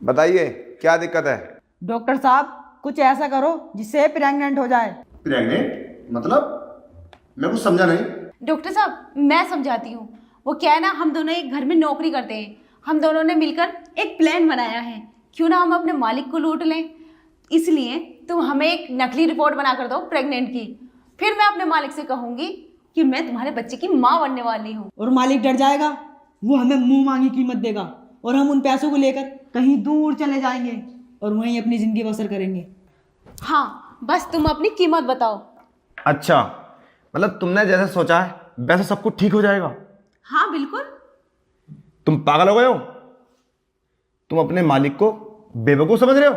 बताइए क्या दिक्कत है। डॉक्टर साहब कुछ ऐसा करो जिससे प्रेग्नेंट हो जाए। प्रेग्नेंट मतलब? मैं कुछ समझा नहीं। डॉक्टर साहब मैं समझाती हूँ। वो क्या है ना, हम दोनों एक घर में नौकरी करते हैं। हम दोनों ने मिलकर एक प्लान बनाया है, क्यों ना हम अपने मालिक को लूट लें। इसलिए तुम हमें एक नकली रिपोर्ट बना कर दो प्रेग्नेंट की। फिर मैं अपने मालिक से कहूँगी कि मैं तुम्हारे बच्चे की माँ बनने वाली हूँ। और मालिक डर जाएगा, वो हमें मुंह मांगी कीमत देगा और हम उन पैसों को लेकर कहीं दूर चले जाएंगे और वहीं अपनी जिंदगी बसर करेंगे। हाँ, बस तुम अपनी कीमत बताओ। अच्छा, मतलब तुमने जैसे सोचा है वैसे सब कुछ ठीक हो जाएगा? हाँ बिल्कुल। तुम पागल हो गए हो? तुम अपने मालिक को बेवकूफ समझ रहे हो?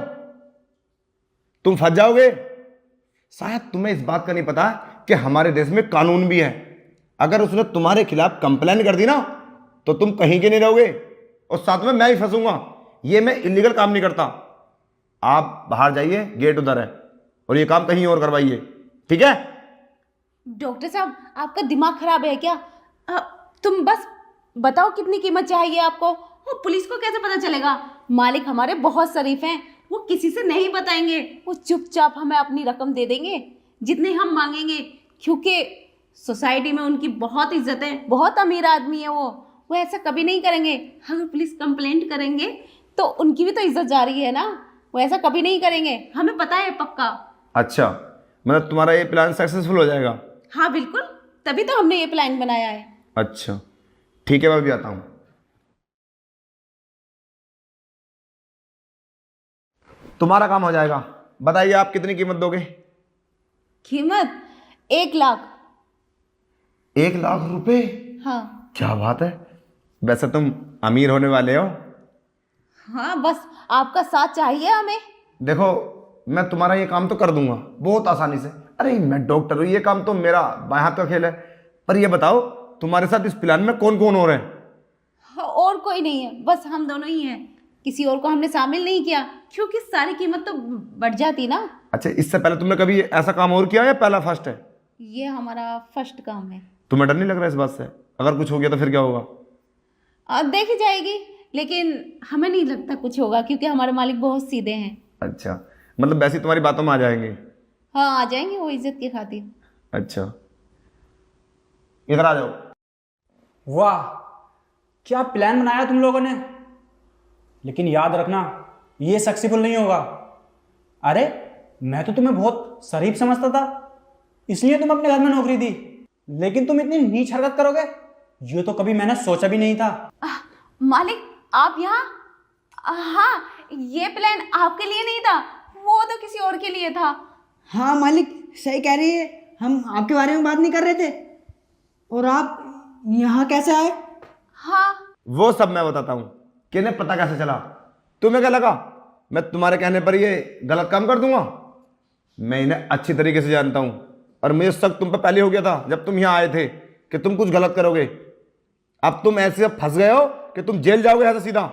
तुम फंस जाओगे। शायद तुम्हें इस बात का नहीं पता कि हमारे देश में कानून भी है। अगर उसने तुम्हारे खिलाफ कंप्लेन कर दी ना तो तुम कहीं के नहीं रहोगे और साथ में मैं ही फंसूंगा। ये मैं इलीगल काम नहीं करता। आप बाहर जाइए, गेट उधर है, और ये काम कहीं और करवाइए, ठीक है? डॉक्टर साहब आपका दिमाग खराब है क्या? तुम बस बताओ कितनी कीमत चाहिए आपको। वो पुलिस को कैसे पता चलेगा? मालिक हमारे बहुत शरीफ हैं, वो किसी से नहीं बताएंगे। वो चुपचाप हमें अपनी रकम दे देंगे जितने हम मांगेंगे, क्योंकि सोसाइटी में उनकी बहुत इज्जत है। बहुत अमीर आदमी है वो ऐसा कभी नहीं करेंगे। अगर पुलिस कंप्लेंट करेंगे तो उनकी भी तो इज्जत जा रही है ना। वो ऐसा कभी नहीं करेंगे, हमें पता है पक्का। अच्छा, मतलब तुम्हारा ये प्लान सक्सेसफुल हो जाएगा? हाँ बिल्कुल, तभी तो हमने ये प्लान बनाया है। अच्छा ठीक है, मैं भी आता हूं। तुम्हारा काम हो जाएगा। बताइए आप कितनी कीमत दोगे? कीमत 1 लाख। 1 लाख रुपए? हाँ क्या बात है, वैसे तुम अमीर होने वाले हो। हाँ, बस आपका साथ चाहिए हमें। देखो, मैं तुम्हारा ये काम तो कर दूंगा बहुत आसानी से। अरे मैं डॉक्टर हूँ, ये काम तो मेरा बाएं हाथ का खेल है। पर ये बताओ तुम्हारे साथ इस प्लान में कौन कौन हो रहे हैं? हाँ, और कोई नहीं है, बस हम दोनों ही हैं। किसी और को हमने शामिल नहीं किया, क्योंकि सारी कीमत तो बढ़ जाती ना। अच्छा, इससे पहले तुमने कभी ऐसा काम और किया या पहला फर्स्ट है? ये हमारा फर्स्ट काम है। तुम्हें डर नहीं लग रहा इस बात से? अगर कुछ हो गया तो फिर क्या होगा? देखी जाएगी, लेकिन हमें नहीं लगता कुछ होगा, क्योंकि हमारे मालिक बहुत सीधे हैं। अच्छा, मतलब वैसे ही तुम्हारी बातों में आ जाएंगे? हाँ आ जाएंगे, वो इज्जत की खातिर। अच्छा, इधर आ जाओ। वाह, क्या प्लान बनाया तुम लोगों ने। लेकिन याद रखना, ये सक्सेसफुल नहीं होगा। अरे मैं तो तुम्हें बहुत शरीफ समझता था, इसलिए तुम अपने घर में नौकरी दी। लेकिन तुम इतनी नीच हरकत करोगे, ये तो कभी मैंने सोचा भी नहीं था। मालिक आप यहाँ? हाँ, ये प्लान आपके लिए नहीं था, वो तो किसी और के लिए था। हाँ मालिक सही कह रही है, हम आपके बारे में बात नहीं कर रहे थे। और आप यहाँ कैसे आए? हाँ वो सब मैं बताता हूँ कि इन्हें पता कैसे चला। तुम्हें क्या लगा मैं तुम्हारे कहने पर ये गलत काम कर दूंगा? मैं इन्हें अच्छी तरीके से जानता हूँ और मुझे शक तुम पे पहले हो गया था जब तुम यहाँ आए थे कि तुम कुछ गलत करोगे। अब तुम ऐसे फंस गए हो कि तुम जेल जाओगे ऐसा सीधा।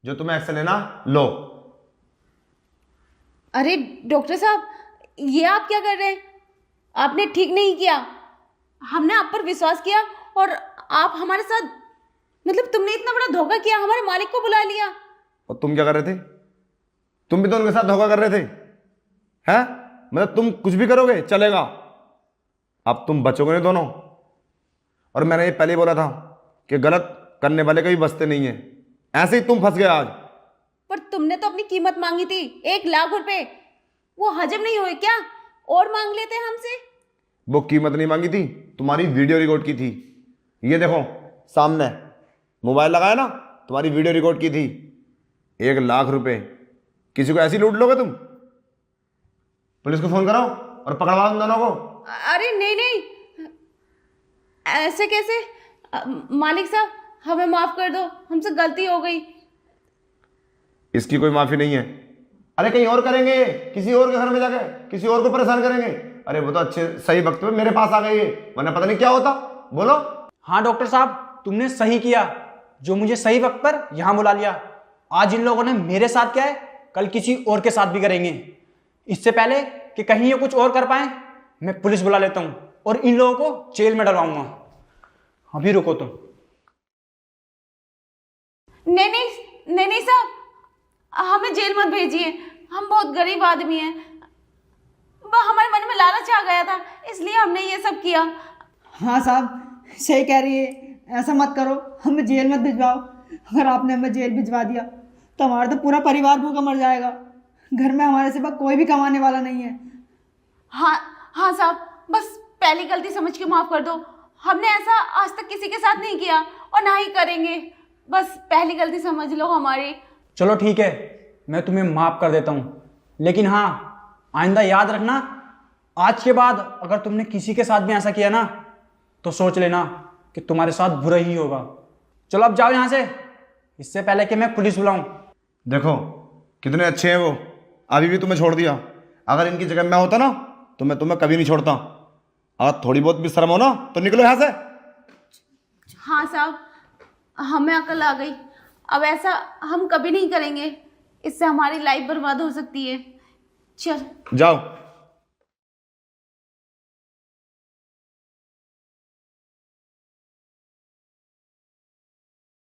जो तुम्हें एक्शन लेना लो। अरे डॉक्टर साहब, ये आप क्या कर रहे हैं? आपने ठीक नहीं किया। हमने आप पर विश्वास किया और आप हमारे साथ, मतलब तुमने इतना बड़ा धोखा किया, हमारे मालिक को बुला लिया। और तुम क्या कर रहे थे? तुम भी तो उनके साथ धोखा कर रहे थे, हैं? मतलब तुम कुछ भी करोगे चलेगा। अब तुम बचोगे नहीं दोनों। और मैंने ये पहले ही बोला था कि गलत करने वाले कभी बचते नहीं है। ऐसे ही तुम फंस गए आज। पर तुमने तो अपनी कीमत मांगी थी 1 लाख रुपए, वो हजम नहीं हुए क्या? और मांग लेते हमसे। वो कीमत नहीं मांगी थी, तुम्हारी वीडियो रिकॉर्ड की थी। ये देखो सामने मोबाइल लगाया ना, तुम्हारी वीडियो रिकॉर्ड की थी। 1 लाख रुपए किसी को ऐसे ही लूट लोगे तुम? पुलिस को फोन करो और पकड़वाओ उन दोनों को। अरे नहीं नहीं, ऐसे कैसे? मालिक साहब हमें माफ कर दो, हमसे गलती हो गई। इसकी कोई माफी नहीं है। अरे कहीं और करेंगे, किसी और के घर में जाके किसी और को परेशान करेंगे। अरे वो तो अच्छे सही वक्त पे मेरे पास आ गई है, वरना पता नहीं क्या होता। बोलो। हाँ डॉक्टर साहब, तुमने सही किया जो मुझे सही वक्त पर यहाँ बुला लिया। आज इन लोगों ने मेरे साथ किया है, कल किसी और के साथ भी करेंगे। इससे पहले कि कहीं ये कुछ और कर पाए, मैं पुलिस बुला लेता हूँ और इन लोगों को जेल में डलवाऊंगा। अभी रुको तुम। नहीं नहीं नहीं नहीं साहब, हमें जेल मत भेजिए, हम बहुत गरीब आदमी हैं। हमारे मन में लालच आ गया था, इसलिए हमने ये सब किया। हाँ साहब सही कह रही है, ऐसा मत करो, हमें जेल मत भिजवाओ। अगर आपने हमें जेल भिजवा दिया तो हमारा तो पूरा परिवार भूखा मर जाएगा। घर में हमारे सिवा कोई भी कमाने वाला नहीं है। हाँ हाँ साहब, बस पहली गलती समझ के माफ़ कर दो। हमने ऐसा आज तक किसी के साथ नहीं किया और ना ही करेंगे। बस पहली गलती समझ लो हमारी। चलो ठीक है, मैं तुम्हें माफ़ कर देता हूँ, लेकिन हाँ आइंदा याद रखना, आज के बाद अगर तुमने किसी के साथ भी ऐसा किया ना तो सोच लेना कि तुम्हारे साथ बुरा ही होगा। चलो अब जाओ यहाँ से, इससे पहले कि मैं पुलिस बुलाऊं। देखो कितने अच्छे हैं वो, अभी भी तुम्हें छोड़ दिया। अगर इनकी जगह मैं होता ना तो मैं तुम्हें कभी नहीं छोड़ता। अगर थोड़ी बहुत भी शर्म हो ना तो निकलो यहाँ से। हाँ साहब, हमें अकल आ गई, अब ऐसा हम कभी नहीं करेंगे। इससे हमारी लाइफ बर्बाद हो सकती है। चल जाओ।